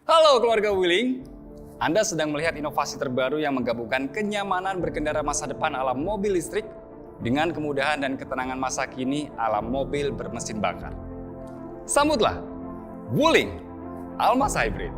Halo keluarga Wuling, Anda sedang melihat inovasi terbaru yang menggabungkan kenyamanan berkendara masa depan ala mobil listrik dengan kemudahan dan ketenangan masa kini ala mobil bermesin bakar. Sambutlah Wuling Almaz Hybrid.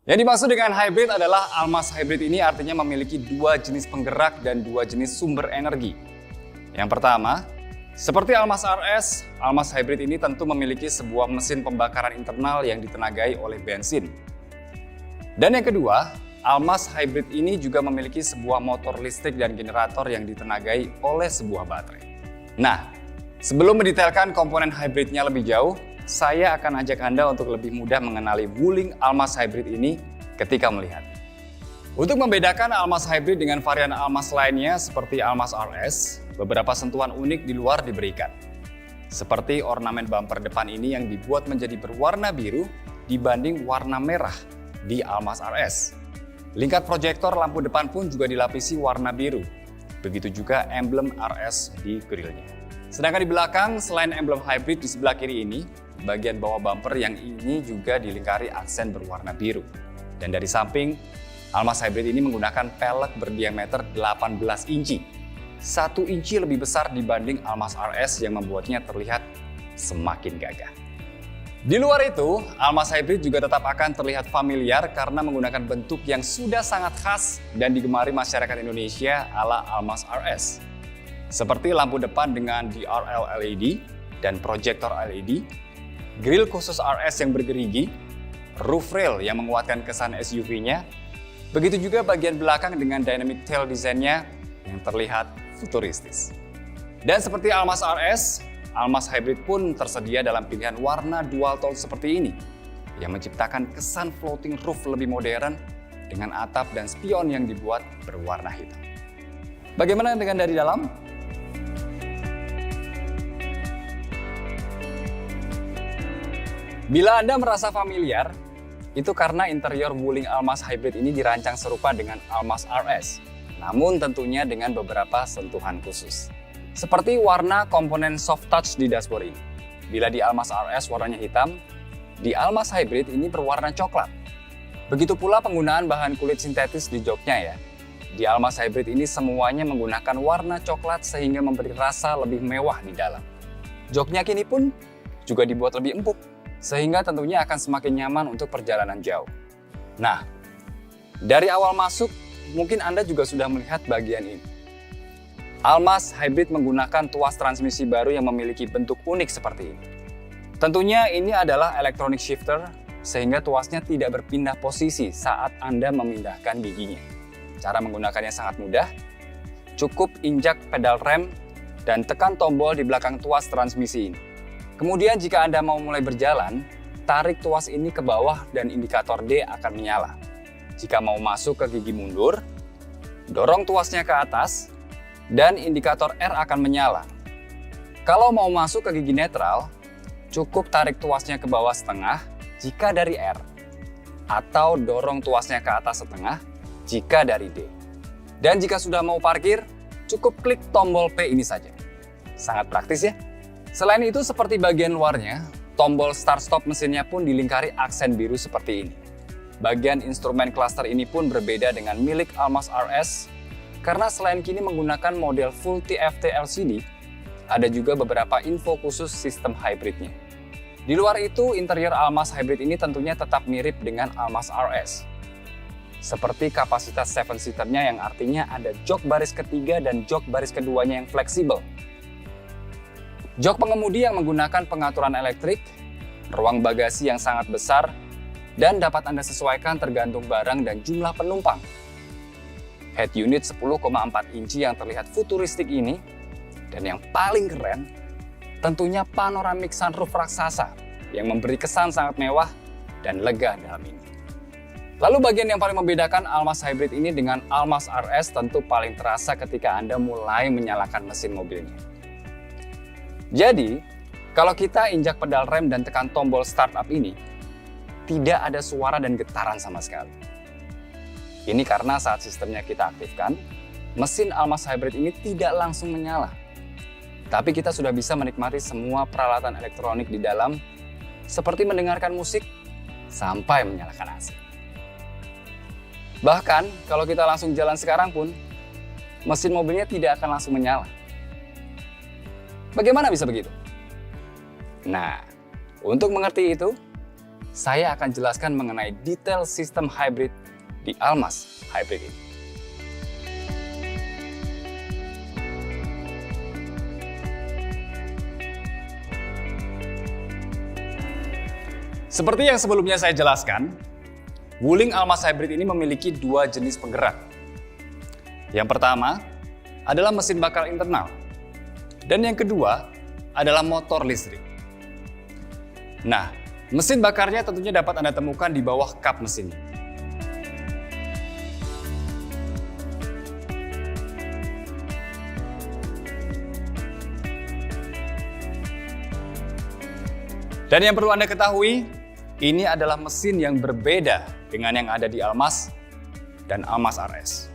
Yang dimaksud dengan hybrid adalah Almaz Hybrid ini artinya memiliki dua jenis penggerak dan dua jenis sumber energi. Yang pertama, seperti Almaz RS, Almaz Hybrid ini tentu memiliki sebuah mesin pembakaran internal yang ditenagai oleh bensin. Dan yang kedua, Almaz Hybrid ini juga memiliki sebuah motor listrik dan generator yang ditenagai oleh sebuah baterai. Nah, sebelum mendetailkan komponen hybridnya lebih jauh, saya akan ajak Anda untuk lebih mudah mengenali Wuling Almaz Hybrid ini ketika melihat. Untuk membedakan Almaz Hybrid dengan varian Almaz lainnya seperti Almaz RS, beberapa sentuhan unik di luar diberikan. Seperti ornamen bumper depan ini yang dibuat menjadi berwarna biru dibanding warna merah di Almaz RS. Lingkar proyektor lampu depan pun juga dilapisi warna biru. Begitu juga emblem RS di grillnya. Sedangkan di belakang, selain emblem hybrid di sebelah kiri ini, bagian bawah bumper yang ini juga dilingkari aksen berwarna biru. Dan dari samping, Almaz Hybrid ini menggunakan pelek berdiameter 18 inci. 1 inci lebih besar dibanding Almaz RS yang membuatnya terlihat semakin gagah. Di luar itu, Almaz Hybrid juga tetap akan terlihat familiar karena menggunakan bentuk yang sudah sangat khas dan digemari masyarakat Indonesia ala Almaz RS. Seperti lampu depan dengan DRL LED dan proyektor LED, grill khusus RS yang bergerigi, roof rail yang menguatkan kesan SUV-nya, begitu juga bagian belakang dengan dynamic tail desainnya yang terlihat futuristis. Dan seperti Almaz RS, Almaz Hybrid pun tersedia dalam pilihan warna dual tone seperti ini, yang menciptakan kesan floating roof lebih modern dengan atap dan spion yang dibuat berwarna hitam. Bagaimana dengan dari dalam? Bila Anda merasa familiar, itu karena interior Wuling Almaz Hybrid ini dirancang serupa dengan Almaz RS, namun tentunya dengan beberapa sentuhan khusus. Seperti warna komponen soft touch di dashboard ini. Bila di Almaz RS warnanya hitam, di Almaz Hybrid ini berwarna coklat. Begitu pula penggunaan bahan kulit sintetis di joknya ya. Di Almaz Hybrid ini semuanya menggunakan warna coklat sehingga memberi rasa lebih mewah di dalam. Joknya kini pun juga dibuat lebih empuk, sehingga tentunya akan semakin nyaman untuk perjalanan jauh. Nah, dari awal masuk, mungkin Anda juga sudah melihat bagian ini. Almaz Hybrid menggunakan tuas transmisi baru yang memiliki bentuk unik seperti ini. Tentunya ini adalah electronic shifter, sehingga tuasnya tidak berpindah posisi saat Anda memindahkan giginya. Cara menggunakannya sangat mudah, cukup injak pedal rem dan tekan tombol di belakang tuas transmisi ini. Kemudian jika Anda mau mulai berjalan, tarik tuas ini ke bawah dan indikator D akan menyala. Jika mau masuk ke gigi mundur, dorong tuasnya ke atas dan indikator R akan menyala. Kalau mau masuk ke gigi netral, cukup tarik tuasnya ke bawah setengah jika dari R, atau dorong tuasnya ke atas setengah jika dari D. Dan jika sudah mau parkir, cukup klik tombol P ini saja. Sangat praktis ya? Selain itu, seperti bagian luarnya, tombol start-stop mesinnya pun dilingkari aksen biru seperti ini. Bagian instrumen cluster ini pun berbeda dengan milik Almaz RS, karena selain kini menggunakan model Full TFT LCD, ada juga beberapa info khusus sistem hybridnya. Di luar itu, interior Almaz Hybrid ini tentunya tetap mirip dengan Almaz RS. Seperti kapasitas 7-seaternya yang artinya ada jok baris ketiga dan jok baris keduanya yang fleksibel. Jok pengemudi yang menggunakan pengaturan elektrik, ruang bagasi yang sangat besar, dan dapat Anda sesuaikan tergantung barang dan jumlah penumpang. Head unit 10,4 inci yang terlihat futuristik ini, dan yang paling keren, tentunya panoramic sunroof raksasa yang memberi kesan sangat mewah dan lega dalam ini. Lalu bagian yang paling membedakan Almaz Hybrid ini dengan Almaz RS tentu paling terasa ketika Anda mulai menyalakan mesin mobilnya. Jadi, kalau kita injak pedal rem dan tekan tombol startup ini, tidak ada suara dan getaran sama sekali. Ini karena saat sistemnya kita aktifkan, mesin Almaz Hybrid ini tidak langsung menyala. Tapi kita sudah bisa menikmati semua peralatan elektronik di dalam, seperti mendengarkan musik sampai menyalakan AC. Bahkan, kalau kita langsung jalan sekarang pun, mesin mobilnya tidak akan langsung menyala. Bagaimana bisa begitu? Nah, untuk mengerti itu, saya akan jelaskan mengenai detail sistem hybrid di Almaz Hybrid ini. Seperti yang sebelumnya saya jelaskan, Wuling Almaz Hybrid ini memiliki dua jenis penggerak. Yang pertama adalah mesin bakar internal, dan yang kedua adalah motor listrik. Nah, mesin bakarnya tentunya dapat Anda temukan di bawah kap mesin. Dan yang perlu Anda ketahui, ini adalah mesin yang berbeda dengan yang ada di Almaz dan Almaz RS.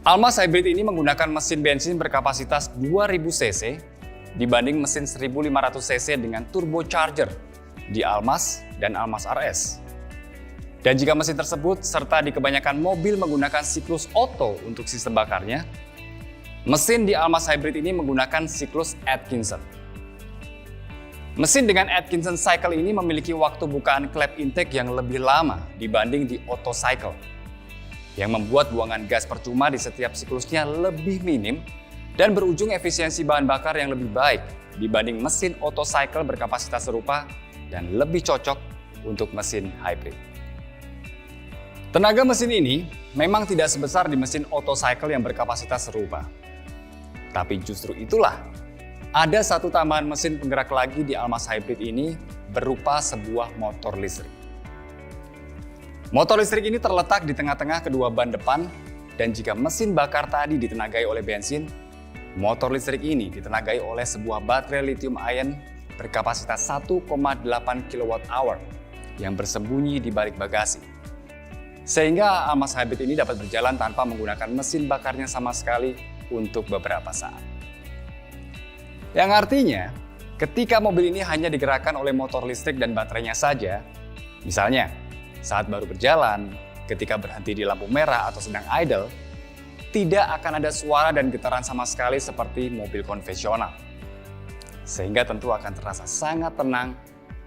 Almaz Hybrid ini menggunakan mesin bensin berkapasitas 2000 cc dibanding mesin 1500 cc dengan turbocharger di Almaz dan Almaz RS. Dan jika mesin tersebut serta di kebanyakan mobil menggunakan siklus auto untuk sistem bakarnya, mesin di Almaz Hybrid ini menggunakan siklus Atkinson. Mesin dengan Atkinson cycle ini memiliki waktu bukaan klep intake yang lebih lama dibanding di auto cycle, yang membuat buangan gas percuma di setiap siklusnya lebih minim dan berujung efisiensi bahan bakar yang lebih baik dibanding mesin auto cycle berkapasitas serupa dan lebih cocok untuk mesin hybrid. Tenaga mesin ini memang tidak sebesar di mesin auto cycle yang berkapasitas serupa. Tapi justru itulah, ada satu tambahan mesin penggerak lagi di Almaz Hybrid ini berupa sebuah motor listrik. Motor listrik ini terletak di tengah-tengah kedua ban depan, dan jika mesin bakar tadi ditenagai oleh bensin, motor listrik ini ditenagai oleh sebuah baterai lithium ion berkapasitas 1,8 kWh yang bersembunyi di balik bagasi. Sehingga Almaz Hybrid ini dapat berjalan tanpa menggunakan mesin bakarnya sama sekali untuk beberapa saat. Yang artinya, ketika mobil ini hanya digerakkan oleh motor listrik dan baterainya saja, misalnya saat baru berjalan, ketika berhenti di lampu merah atau sedang idle, tidak akan ada suara dan getaran sama sekali seperti mobil konvensional. Sehingga tentu akan terasa sangat tenang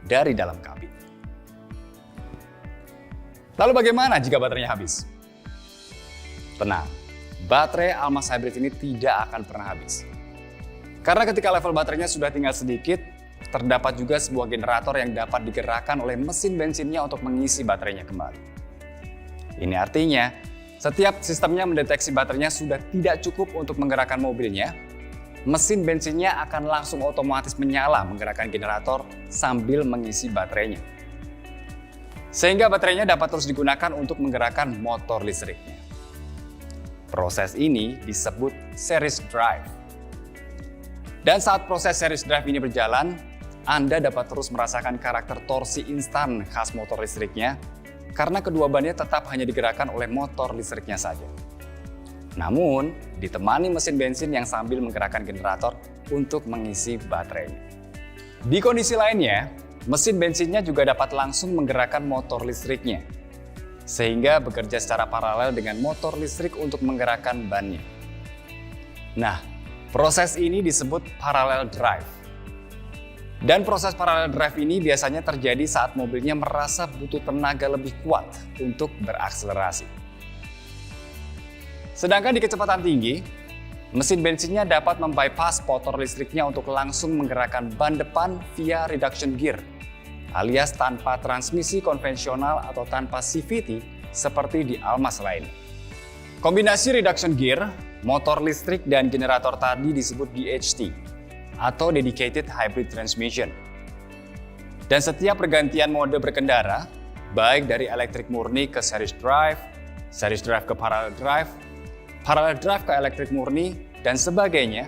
dari dalam kabin. Lalu bagaimana jika baterainya habis? Tenang, baterai Almaz Hybrid ini tidak akan pernah habis. Karena ketika level baterainya sudah tinggal sedikit, terdapat juga sebuah generator yang dapat digerakkan oleh mesin bensinnya untuk mengisi baterainya kembali. Ini artinya, setiap sistemnya mendeteksi baterainya sudah tidak cukup untuk menggerakkan mobilnya, mesin bensinnya akan langsung otomatis menyala menggerakkan generator sambil mengisi baterainya. Sehingga baterainya dapat terus digunakan untuk menggerakkan motor listriknya. Proses ini disebut series drive. Dan saat proses series drive ini berjalan, Anda dapat terus merasakan karakter torsi instan khas motor listriknya karena kedua bannya tetap hanya digerakkan oleh motor listriknya saja. Namun, ditemani mesin bensin yang sambil menggerakkan generator untuk mengisi baterainya. Di kondisi lainnya, mesin bensinnya juga dapat langsung menggerakkan motor listriknya, sehingga bekerja secara paralel dengan motor listrik untuk menggerakkan bannya. Nah, proses ini disebut parallel drive. Dan proses parallel drive ini biasanya terjadi saat mobilnya merasa butuh tenaga lebih kuat untuk berakselerasi. Sedangkan di kecepatan tinggi, mesin bensinnya dapat membypass motor listriknya untuk langsung menggerakkan ban depan via reduction gear, alias tanpa transmisi konvensional atau tanpa CVT seperti di Almaz lain. Kombinasi reduction gear, motor listrik dan generator tadi disebut DHT atau Dedicated Hybrid Transmission. Dan setiap pergantian mode berkendara, baik dari elektrik murni ke series drive ke parallel drive ke elektrik murni, dan sebagainya,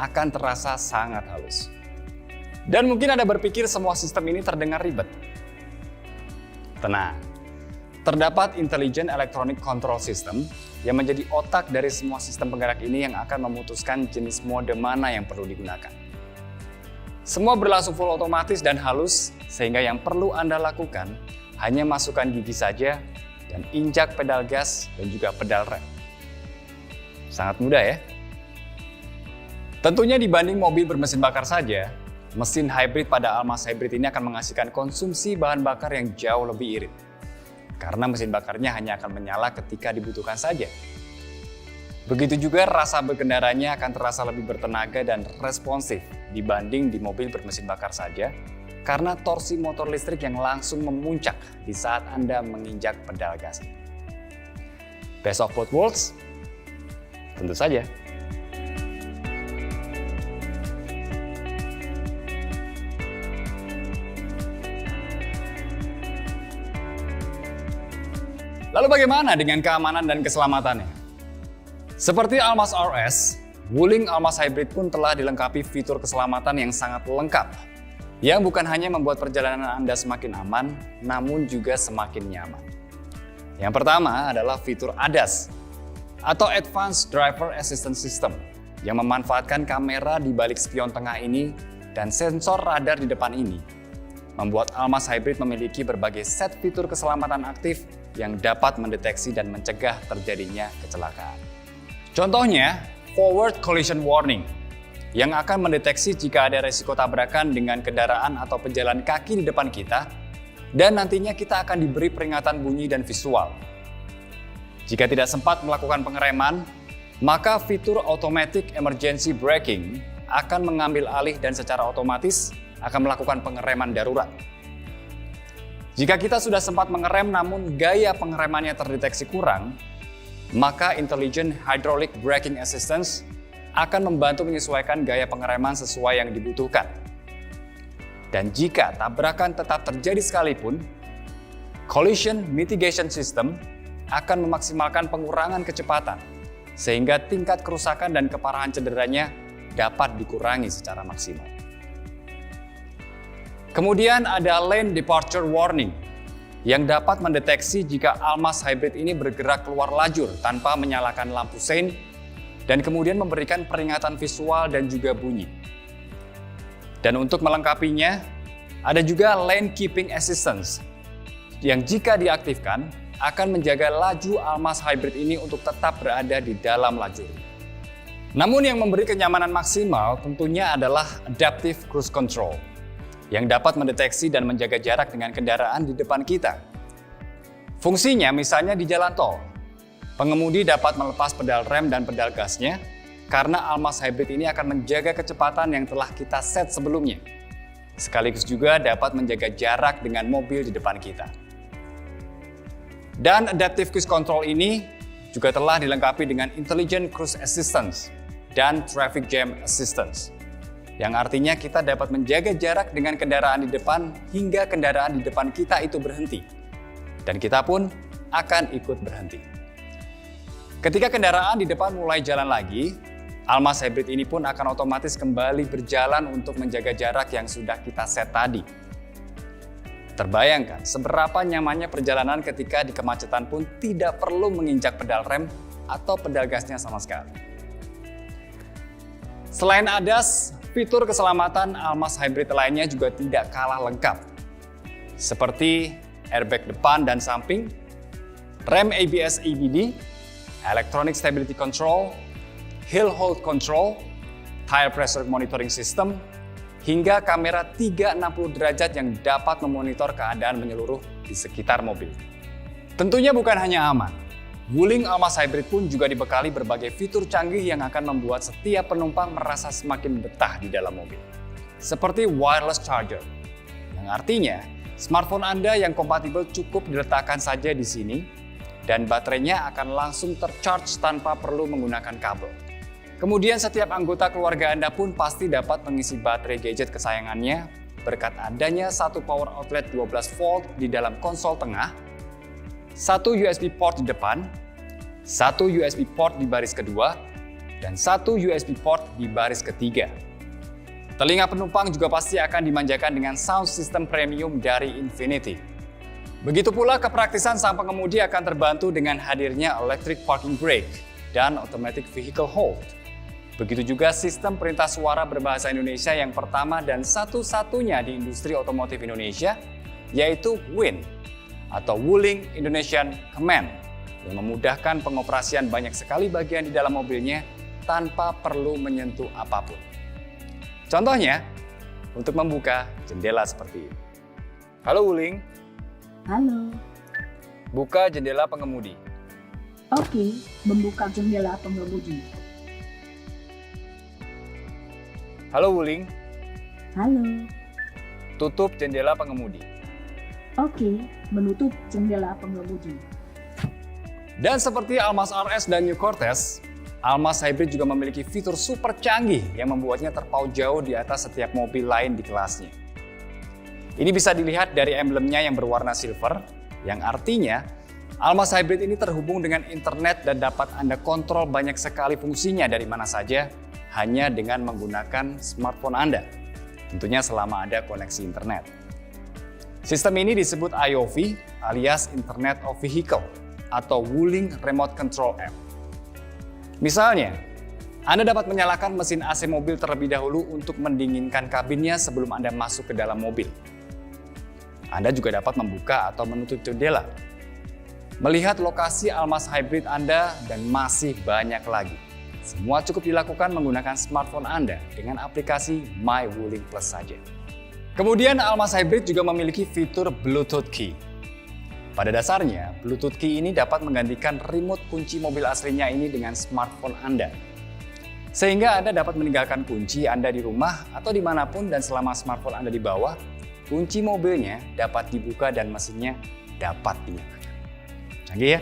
akan terasa sangat halus. Dan mungkin Anda berpikir semua sistem ini terdengar ribet. Tenang, terdapat Intelligent Electronic Control System yang menjadi otak dari semua sistem penggerak ini yang akan memutuskan jenis mode mana yang perlu digunakan. Semua berlangsung full otomatis dan halus, sehingga yang perlu Anda lakukan hanya masukkan gigi saja dan injak pedal gas dan juga pedal rem. Sangat mudah ya? Tentunya dibanding mobil bermesin bakar saja, mesin hybrid pada Almaz Hybrid ini akan menghasilkan konsumsi bahan bakar yang jauh lebih irit. Karena mesin bakarnya hanya akan menyala ketika dibutuhkan saja. Begitu juga rasa berkendaranya akan terasa lebih bertenaga dan responsif dibanding di mobil bermesin bakar saja, karena torsi motor listrik yang langsung memuncak di saat Anda menginjak pedal gas. Best of both worlds? Tentu saja. Lalu bagaimana dengan keamanan dan keselamatannya? Seperti Almaz RS, Wuling Almaz Hybrid pun telah dilengkapi fitur keselamatan yang sangat lengkap, yang bukan hanya membuat perjalanan Anda semakin aman, namun juga semakin nyaman. Yang pertama adalah fitur ADAS, atau Advanced Driver Assistance System, yang memanfaatkan kamera di balik spion tengah ini dan sensor radar di depan ini, membuat Almaz Hybrid memiliki berbagai set fitur keselamatan aktif yang dapat mendeteksi dan mencegah terjadinya kecelakaan. Contohnya, Forward Collision Warning, yang akan mendeteksi jika ada resiko tabrakan dengan kendaraan atau pejalan kaki di depan kita, dan nantinya kita akan diberi peringatan bunyi dan visual. Jika tidak sempat melakukan pengereman, maka fitur Automatic Emergency Braking akan mengambil alih dan secara otomatis akan melakukan pengereman darurat. Jika kita sudah sempat mengerem namun gaya pengeremannya terdeteksi kurang, maka Intelligent Hydraulic Braking Assistance akan membantu menyesuaikan gaya pengereman sesuai yang dibutuhkan. Dan jika tabrakan tetap terjadi sekalipun, Collision Mitigation System akan memaksimalkan pengurangan kecepatan, sehingga tingkat kerusakan dan keparahan cederanya dapat dikurangi secara maksimal. Kemudian ada Lane Departure Warning yang dapat mendeteksi jika Almaz Hybrid ini bergerak keluar lajur tanpa menyalakan lampu sein dan kemudian memberikan peringatan visual dan juga bunyi. Dan untuk melengkapinya, ada juga Lane Keeping Assistance yang jika diaktifkan akan menjaga laju Almaz Hybrid ini untuk tetap berada di dalam lajur. Namun yang memberi kenyamanan maksimal tentunya adalah Adaptive Cruise Control yang dapat mendeteksi dan menjaga jarak dengan kendaraan di depan kita. Fungsinya misalnya di jalan tol, pengemudi dapat melepas pedal rem dan pedal gasnya karena Almaz Hybrid ini akan menjaga kecepatan yang telah kita set sebelumnya. Sekaligus juga dapat menjaga jarak dengan mobil di depan kita. Dan Adaptive Cruise Control ini juga telah dilengkapi dengan Intelligent Cruise Assistance dan Traffic Jam Assistance, yang artinya kita dapat menjaga jarak dengan kendaraan di depan hingga kendaraan di depan kita itu berhenti. Dan kita pun akan ikut berhenti. Ketika kendaraan di depan mulai jalan lagi, Almaz Hybrid ini pun akan otomatis kembali berjalan untuk menjaga jarak yang sudah kita set tadi. Terbayangkan seberapa nyamannya perjalanan ketika di kemacetan pun tidak perlu menginjak pedal rem atau pedal gasnya sama sekali. Selain ADAS, fitur keselamatan Almaz Hybrid lainnya juga tidak kalah lengkap. Seperti airbag depan dan samping, rem ABS EBD, electronic stability control, hill hold control, tire pressure monitoring system, hingga kamera 360 derajat yang dapat memonitor keadaan menyeluruh di sekitar mobil. Tentunya bukan hanya aman, Wuling Almaz Hybrid pun juga dibekali berbagai fitur canggih yang akan membuat setiap penumpang merasa semakin betah di dalam mobil. Seperti wireless charger, yang artinya smartphone Anda yang kompatibel cukup diletakkan saja di sini dan baterainya akan langsung tercharge tanpa perlu menggunakan kabel. Kemudian setiap anggota keluarga Anda pun pasti dapat mengisi baterai gadget kesayangannya berkat adanya satu power outlet 12 volt di dalam konsol tengah, satu USB port di depan, satu USB port di baris kedua, dan satu USB port di baris ketiga. Telinga penumpang juga pasti akan dimanjakan dengan sound system premium dari Infiniti. Begitu pula kepraktisan sang pengemudi akan terbantu dengan hadirnya electric parking brake dan automatic vehicle hold. Begitu juga sistem perintah suara berbahasa Indonesia yang pertama dan satu-satunya di industri otomotif Indonesia, yaitu WIN atau Wuling Indonesian Command, yang memudahkan pengoperasian banyak sekali bagian di dalam mobilnya tanpa perlu menyentuh apapun. Contohnya, untuk membuka jendela seperti ini. Halo Wuling. Halo. Buka jendela pengemudi. Oke, membuka jendela pengemudi. Halo Wuling. Halo. Tutup jendela pengemudi. Oke, menutup jendela pengemudi. Dan seperti Almas RS dan New Cortez, Almas Hybrid juga memiliki fitur super canggih yang membuatnya terpaut jauh di atas setiap mobil lain di kelasnya. Ini bisa dilihat dari emblemnya yang berwarna silver, yang artinya Almas Hybrid ini terhubung dengan internet dan dapat Anda kontrol banyak sekali fungsinya dari mana saja hanya dengan menggunakan smartphone Anda. Tentunya selama ada koneksi internet. Sistem ini disebut IOV alias Internet of Vehicle atau Wuling Remote Control App. Misalnya, Anda dapat menyalakan mesin AC mobil terlebih dahulu untuk mendinginkan kabinnya sebelum Anda masuk ke dalam mobil. Anda juga dapat membuka atau menutup jendela, melihat lokasi Almas Hybrid Anda, dan masih banyak lagi. Semua cukup dilakukan menggunakan smartphone Anda dengan aplikasi My Wuling Plus saja. Kemudian Almas Hybrid juga memiliki fitur Bluetooth Key. Pada dasarnya, Bluetooth Key ini dapat menggantikan remote kunci mobil aslinya ini dengan smartphone Anda. Sehingga Anda dapat meninggalkan kunci Anda di rumah atau dimanapun, dan selama smartphone Anda di bawah, kunci mobilnya dapat dibuka dan mesinnya dapat dinyalakan. Canggih ya?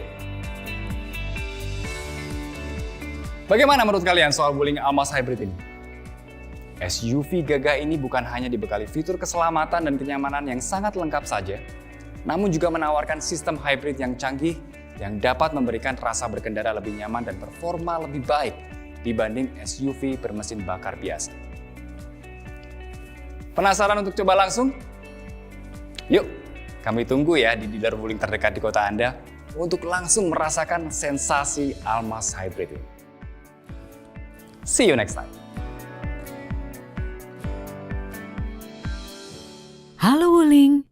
Bagaimana menurut kalian soal Wuling Almas Hybrid ini? SUV gagah ini bukan hanya dibekali fitur keselamatan dan kenyamanan yang sangat lengkap saja, namun juga menawarkan sistem hybrid yang canggih yang dapat memberikan rasa berkendara lebih nyaman dan performa lebih baik dibanding SUV bermesin bakar biasa. Penasaran untuk coba langsung? Yuk, kami tunggu ya di dealer Wuling terdekat di kota Anda untuk langsung merasakan sensasi Almas Hybrid ini. See you next time. Halo Wuling,